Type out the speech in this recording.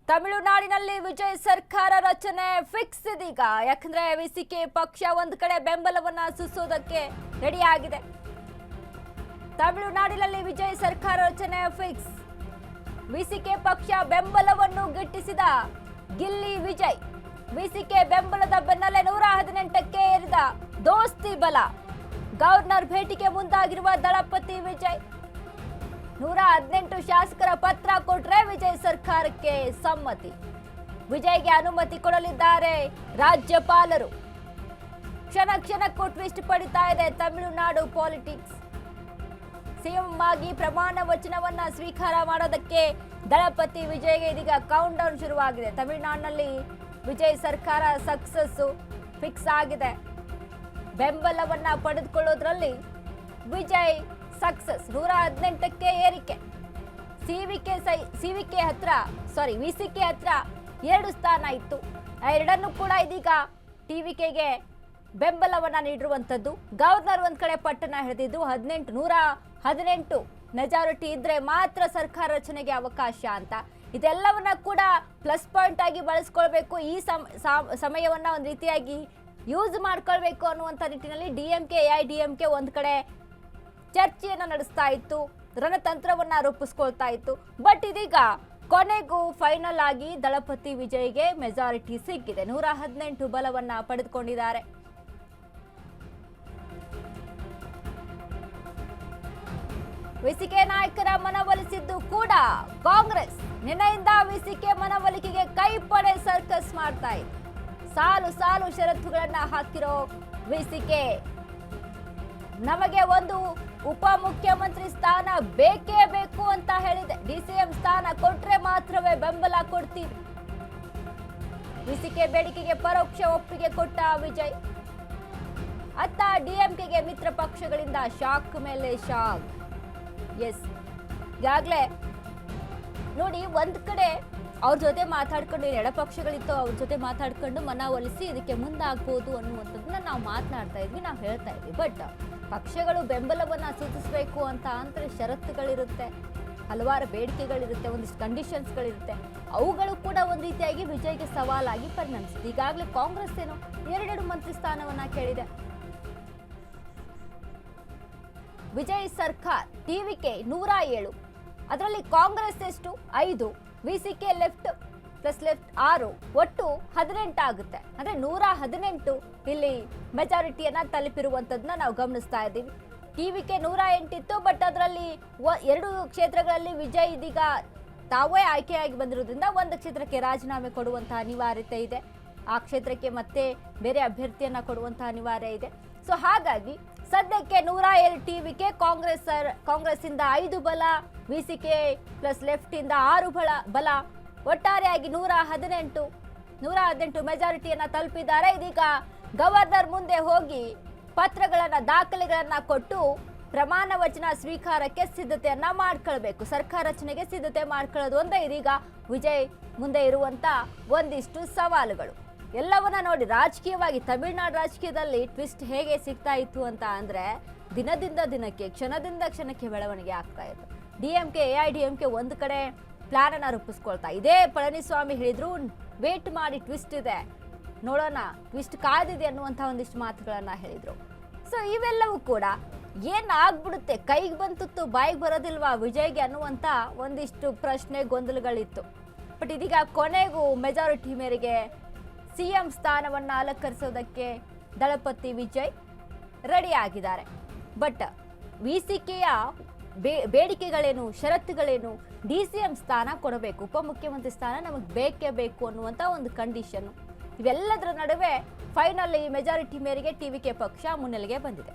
ತಮಿಳುನಾಡಿನಲ್ಲಿ ವಿಜಯ್ ಸರ್ಕಾರ ರಚನೆ ಫಿಕ್ಸ್ ಇದೀಗ. ಯಾಕಂದ್ರೆ ವಿಸಿಕೆ ಪಕ್ಷ ಒಂದು ಕಡೆ ಬೆಂಬಲವನ್ನ ಸೂಚಿಸೋದಕ್ಕೆ ರೆಡಿ ಆಗಿದೆ. ತಮಿಳುನಾಡಿನಲ್ಲಿ ವಿಜಯ್ ಸರ್ಕಾರ ರಚನೆ ಫಿಕ್ಸ್. ವಿಸಿಕೆ ಪಕ್ಷ ಬೆಂಬಲವನ್ನು ಗಿಟ್ಟಿಸಿದ ಗಿಲ್ಲಿ ವಿಜಯ್. ವಿಸಿಕೆ ಬೆಂಬಲದ ಬೆನ್ನಲ್ಲೇ 118ಕ್ಕೆ ಏರಿದ ದೋಸ್ತಿ ಬಲ. ಗವರ್ನರ್ ಭೇಟಿಗೆ ಮುಂದಾಗಿರುವ ದಳಪತಿ ವಿಜಯ್. 118 ಶಾಸಕರ ಪತ್ರ ಕೊಟ್ರೆ ವಿಜಯ್ ಸರ್ಕಾರಕ್ಕೆ ಸಮ್ಮತಿ. ವಿಜಯ್ಗೆ ಅನುಮತಿ ಕೊಡಲಿದ್ದಾರೆ ರಾಜ್ಯಪಾಲರು. ಕ್ಷಣ ಕ್ಷಣಕ್ಕೂ ಟ್ವಿಸ್ಟ್ ಪಡಿತಾ ಇದೆ ತಮಿಳುನಾಡು ಪಾಲಿಟಿಕ್ಸ್. ಸಿಎಂ ಆಗಿ ಪ್ರಮಾಣ ವಚನವನ್ನ ಸ್ವೀಕಾರ ಮಾಡೋದಕ್ಕೆ ದಳಪತಿ ವಿಜಯ್ಗೆ ಇದೀಗ ಕೌಂಟ್ ಡೌನ್ ಶುರುವಾಗಿದೆ. ತಮಿಳುನಾಡಿನಲ್ಲಿ ವಿಜಯ್ ಸರ್ಕಾರ ಸಕ್ಸಸ್ ಫಿಕ್ಸ್ ಆಗಿದೆ. ಬೆಂಬಲವನ್ನ ಪಡೆದುಕೊಳ್ಳೋದ್ರಲ್ಲಿ ವಿಜಯ್ ಸಕ್ಸಸ್. 118ಕ್ಕೆ ಏರಿಕೆ. ವಿಸಿಕೆ ಹತ್ರ 2 ಸ್ಥಾನ ಇತ್ತು. ಆ ಎರಡನ್ನು ಕೂಡ ಇದೀಗ ಟಿವಿಕೆಗೆ ಬೆಂಬಲವನ್ನ ನೀಡಿರುವಂತದ್ದು. ಗವರ್ನರ್ ಒಂದ್ ಕಡೆ ಪಟ್ಟಣ ಹಿಡಿದಿದ್ದು 118 ಮೆಜಾರಿಟಿ ಇದ್ರೆ ಮಾತ್ರ ಸರ್ಕಾರ ರಚನೆಗೆ ಅವಕಾಶ ಅಂತ. ಇದೆಲ್ಲವನ್ನ ಕೂಡ ಪ್ಲಸ್ ಪಾಯಿಂಟ್ ಆಗಿ ಬಳಸ್ಕೊಳ್ಬೇಕು. ಈ ಸಮಯವನ್ನ ಒಂದ್ ರೀತಿಯಾಗಿ ಯೂಸ್ ಮಾಡ್ಕೊಳ್ಬೇಕು ಅನ್ನುವಂಥ ನಿಟ್ಟಿನಲ್ಲಿ ಡಿಎಂಕೆ ಎಐಡಿಎಂಕೆ ಒಂದ್ ಕಡೆ ಚರ್ಚೆಯನ್ನ ನಡೆಸ್ತಾ ಇತ್ತು, ರಣತಂತ್ರವನ್ನ ರೂಪಿಸ್ಕೊಳ್ತಾ ಇತ್ತು. ಬಟ್ ಇದೀಗ ಕೊನೆಗೂ ಫೈನಲ್ ಆಗಿ ದಳಪತಿ ವಿಜಯ್ಗೆ ಮೆಜಾರಿಟಿ ಸಿಕ್ಕಿದೆ. 118 ಬಲವನ್ನ ಪಡೆದುಕೊಂಡಿದ್ದಾರೆ. ವಿಸಿಕೆ ನಾಯಕರ ಮನವೊಲಿಸಿದ್ದು ಕೂಡ ಕಾಂಗ್ರೆಸ್. ನಿನ್ನೆಯಿಂದ ವಿಸಿಕೆ ಮನವೊಲಿಕೆಗೆ ಕೈಪಡೆ ಸರ್ಕಸ್ ಮಾಡ್ತಾ ಇದೆ. ಸಾಲು ಷರತ್ತುಗಳನ್ನ ಹಾಕಿರೋ ವಿಸಿಕೆ. ನಮಗೆ ಒಂದು ಉಪಮುಖ್ಯಮಂತ್ರಿ ಸ್ಥಾನ ಬೇಕೇ ಬೇಕು ಅಂತ ಹೇಳಿದೆ. ಡಿಸಿಎಂ ಸ್ಥಾನ ಕೊಟ್ರೆ ಮಾತ್ರವೇ ಬೆಂಬಲ ಕೊಡ್ತೀವಿ. ವಿಸಿಕೆ ಬೇಡಿಕೆಗೆ ಪರೋಕ್ಷ ಒಪ್ಪಿಗೆ ಕೊಟ್ಟ ವಿಜಯ್. ಅತ್ತ ಡಿಎಂಕೆಗೆ ಮಿತ್ರ ಪಕ್ಷಗಳಿಂದ ಶಾಕ್ ಮೇಲೆ ಶಾಕ್. ಎಸ್, ಈಗಾಗಲೇ ನೋಡಿ, ಒಂದ್ ಕಡೆ ಅವ್ರ ಜೊತೆ ಮಾತಾಡ್ಕೊಂಡು ಎಡಪಕ್ಷಗಳಿತ್ತು, ಅವ್ರ ಜೊತೆ ಮಾತಾಡ್ಕೊಂಡು ಮನವೊಲಿಸಿ ಇದಕ್ಕೆ ಮುಂದಾಗ್ಬೋದು ಅನ್ನುವಂಥದ್ದನ್ನ ನಾವು ಮಾತನಾಡ್ತಾ ಇದ್ವಿ, ನಾವು ಹೇಳ್ತಾ ಇದ್ವಿ. ಬಟ್ ಪಕ್ಷಗಳು ಬೆಂಬಲವನ್ನ ಸೂಚಿಸಬೇಕು ಅಂತ ಅಂದ್ರೆ ಷರತ್ತುಗಳಿರುತ್ತೆ, ಹಲವಾರು ಬೇಡಿಕೆಗಳಿರುತ್ತೆ, ಒಂದಿಷ್ಟು ಕಂಡೀಷನ್ಸ್ಗಳಿರುತ್ತೆ. ಅವುಗಳು ಕೂಡ ಒಂದ್ ರೀತಿಯಾಗಿ ವಿಜಯ್ಗೆ ಸವಾಲಾಗಿ ಪರಿಣಮಿಸಿದೆ. ಈಗಾಗಲೇ ಕಾಂಗ್ರೆಸ್ ಏನು 2 ಮಂತ್ರಿ ಸ್ಥಾನವನ್ನ ಕೇಳಿದೆ. ವಿಜಯ್ ಸರ್ಕಾರ್ ಟಿವಿಕೆ 107, ಅದರಲ್ಲಿ ಕಾಂಗ್ರೆಸ್ ಎಷ್ಟು 5, ವಿಸಿಕೆ ಲೆಫ್ಟ್ ಪ್ಲಸ್ ಲೆಫ್ಟ್ 6, ಒಟ್ಟು 18 ಆಗುತ್ತೆ. ಅಂದ್ರೆ 118 ಇಲ್ಲಿ ಮೆಜಾರಿಟಿಯನ್ನ ತಲುಪಿರುವಂತದನ್ನ ನಾವು ಗಮನಿಸ್ತಾ ಇದ್ದೀವಿ. ಟಿವಿಕೆ 108 ಇತ್ತು, ಬಟ್ ಅದರಲ್ಲಿ 2 ಕ್ಷೇತ್ರಗಳಲ್ಲಿ ವಿಜಯ್ ಇದೀಗ ತಾವೇ ಆಯ್ಕೆಯಾಗಿ ಬಂದಿರೋದ್ರಿಂದ ಒಂದು ಕ್ಷೇತ್ರಕ್ಕೆ ರಾಜೀನಾಮೆ ಕೊಡುವಂತಹ ಅನಿವಾರ್ಯತೆ ಇದೆ. ಆ ಕ್ಷೇತ್ರಕ್ಕೆ ಮತ್ತೆ ಬೇರೆ ಅಭ್ಯರ್ಥಿಯನ್ನ ಕೊಡುವಂತಹ ಅನಿವಾರ್ಯ ಇದೆ. ಸೊ ಹಾಗಾಗಿ ಸದ್ಯಕ್ಕೆ 107 ಟಿವಿಕೆ, ಕಾಂಗ್ರೆಸ್ ಇಂದ 5 ಬಲ, ವಿಸಿಕೆ ಪ್ಲಸ್ ಲೆಫ್ಟ್ ಇಂದ 6 ಬಲ, ಒಟ್ಟಾರೆಯಾಗಿ 118 ಮೆಜಾರಿಟಿಯನ್ನ ತಲುಪಿದ್ದಾರೆ. ಇದೀಗ ಗವರ್ನರ್ ಮುಂದೆ ಹೋಗಿ ಪತ್ರಗಳನ್ನ, ದಾಖಲೆಗಳನ್ನ ಕೊಟ್ಟು ಪ್ರಮಾಣ ವಚನ ಸ್ವೀಕಾರಕ್ಕೆ ಸಿದ್ಧತೆಯನ್ನ ಮಾಡ್ಕೊಳ್ಬೇಕು. ಸರ್ಕಾರ ರಚನೆಗೆ ಸಿದ್ಧತೆ ಮಾಡ್ಕೊಳ್ಳೋದು ಒಂದೇ ಇದೀಗ ವಿಜಯ್ ಮುಂದೆ ಇರುವಂತ ಒಂದಿಷ್ಟು ಸವಾಲುಗಳು. ಎಲ್ಲವನ್ನ ನೋಡಿ, ರಾಜಕೀಯವಾಗಿ ತಮಿಳುನಾಡು ರಾಜಕೀಯದಲ್ಲಿ ಟ್ವಿಸ್ಟ್ ಹೇಗೆ ಸಿಗ್ತಾ ಇತ್ತು ಅಂತ ಅಂದ್ರೆ ದಿನದಿಂದ ದಿನಕ್ಕೆ, ಕ್ಷಣದಿಂದ ಕ್ಷಣಕ್ಕೆ ಬೆಳವಣಿಗೆ ಆಗ್ತಾ ಇತ್ತು. ಡಿಎಂಕೆ ಎಐಡಿಎಂಕೆ ಒಂದು ಕಡೆ ಪ್ಲಾನ್ ಅನ್ನ ರೂಪಿಸ್ಕೊಳ್ತಾ ಇದೇ. ಪಳನಿಸ್ವಾಮಿ ಹೇಳಿದ್ರು ವೇಟ್ ಮಾಡಿ, ಟ್ವಿಸ್ಟ್ ಇದೆ ನೋಡೋಣ, ಟ್ವಿಸ್ಟ್ ಕಾದಿದೆ ಅನ್ನುವಂಥ ಒಂದಿಷ್ಟು ಮಾತುಗಳನ್ನ ಹೇಳಿದ್ರು. ಸೊ ಇವೆಲ್ಲವೂ ಕೂಡ ಏನಾಗ್ಬಿಡುತ್ತೆ, ಕೈಗೆ ಬಂತುತ್ತು ಬಾಯಿಗೆ ಬರೋದಿಲ್ವಾ ವಿಜಯ್ಗೆ ಅನ್ನುವಂಥ ಒಂದಿಷ್ಟು ಪ್ರಶ್ನೆ, ಗೊಂದಲಗಳಿತ್ತು. ಬಟ್ ಇದೀಗ ಕೊನೆಗೂ ಮೆಜಾರಿಟಿ ಮೇರೆಗೆ ಸಿಎಂ ಸ್ಥಾನವನ್ನ ಅಲಂಕರಿಸೋದಕ್ಕೆ ದಳಪತಿ ವಿಜಯ್ ರೆಡಿ ಆಗಿದ್ದಾರೆ. ಬಟ್ ವಿಸಿಕೆಯ ಬೇಡಿಕೆಗಳೇನು, ಷರತ್ತುಗಳೇನು, ಡಿಸಿಎಂ ಸ್ಥಾನ ಕೊಡಬೇಕು, ಉಪಮುಖ್ಯಮಂತ್ರಿ ಸ್ಥಾನ ನಮಗೆ ಬೇಕೇ ಬೇಕು ಅನ್ನುವಂಥ ಒಂದು ಕಂಡೀಷನ್, ಇವೆಲ್ಲದರ ನಡುವೆ ಫೈನಲ್ ಈ ಮೆಜಾರಿಟಿ ಮೇರೆಗೆ ಟಿವಿಕೆ ಪಕ್ಷ ಮುನ್ನೆಲೆಗೆ ಬಂದಿದೆ.